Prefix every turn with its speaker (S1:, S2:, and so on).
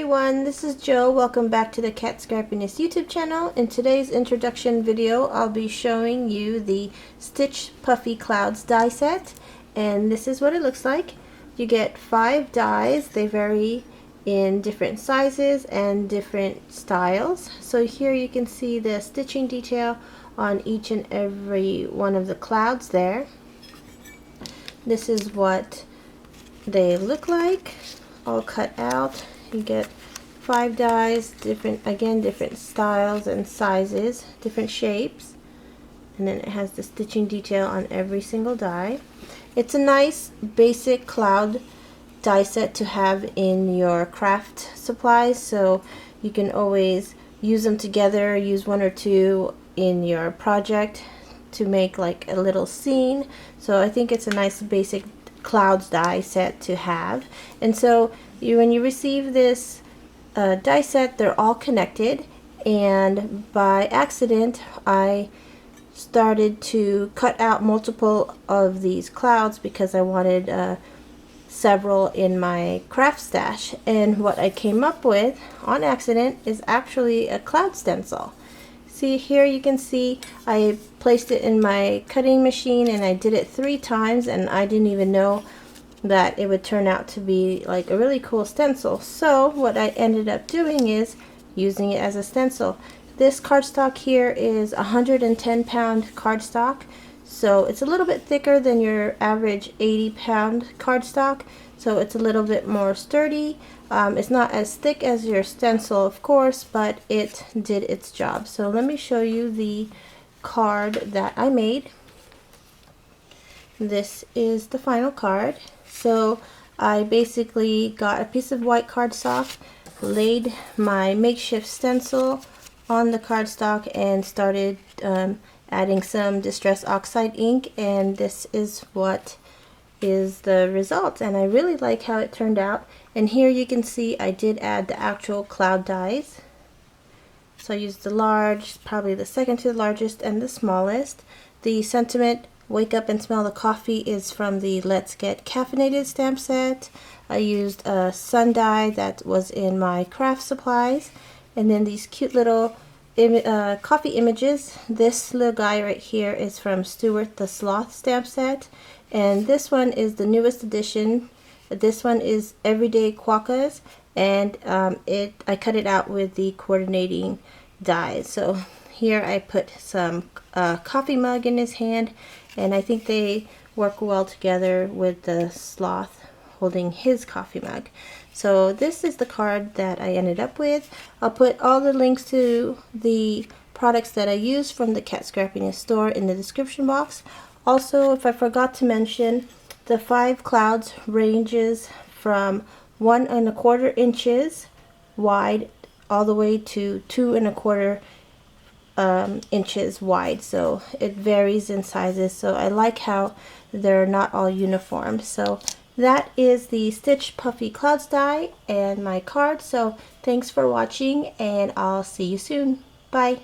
S1: everyone, this is Joe. Welcome back to the Cat Scrappiness YouTube channel. In today's introduction video, I'll be showing you the Stitch Puffy Clouds die set, and this is what it looks like. You get 5 dies. They vary in different sizes and different styles. So here you can see the stitching detail on each and every one of the clouds there. This is what they look like, all cut out. You get 5 dies, different styles and sizes, different shapes, and then it has the stitching detail on every single die. It's a nice basic cloud die set to have in your craft supplies, so you can always use them together, use one or two in your project to make like a little scene. So I think it's a nice basic clouds die set to have. And so when you receive this die set, they're all connected, and by accident I started to cut out multiple of these clouds because I wanted several in my craft stash, and what I came up with on accident is actually a cloud stencil. See here, you can see I placed it in my cutting machine and I did it 3 times, and I didn't even know that it would turn out to be like a really cool stencil. So what I ended up doing is using it as a stencil. This cardstock here is 110-pound cardstock, so it's a little bit thicker than your average 80-pound cardstock, so it's a little bit more sturdy. It's not as thick as your stencil, of course, but it did its job. So let me show you the card that I made. This is the final card. So I basically got a piece of white cardstock, laid my makeshift stencil on the cardstock, and started adding some Distress Oxide ink, and this is what is the result, and I really like how it turned out. And here you can see I did add the actual cloud dies. So I used the large, probably the second to the largest, and the smallest. The sentiment, Wake Up and Smell the Coffee, is from the Let's Get Caffeinated stamp set. I used a sun die that was in my craft supplies, and then these cute little coffee images. This little guy right here is from Stuart the Sloth stamp set, and this one is the newest edition. This one is Everyday Quokkas, and I cut it out with the coordinating dies. So here I put some coffee mug in his hand, and I think they work well together with the sloth holding his coffee mug. So this is the card that I ended up with. I'll put all the links to the products that I use from the Cat Scrappiness store in the description box. Also, if I forgot to mention, the 5 clouds ranges from 1 1/4 inches wide all the way to 2 1/4 inches wide, so it varies in sizes. So I like how they're not all uniform. So that is the Stitch Puffy Clouds die and my card. So thanks for watching, and I'll see you soon. Bye.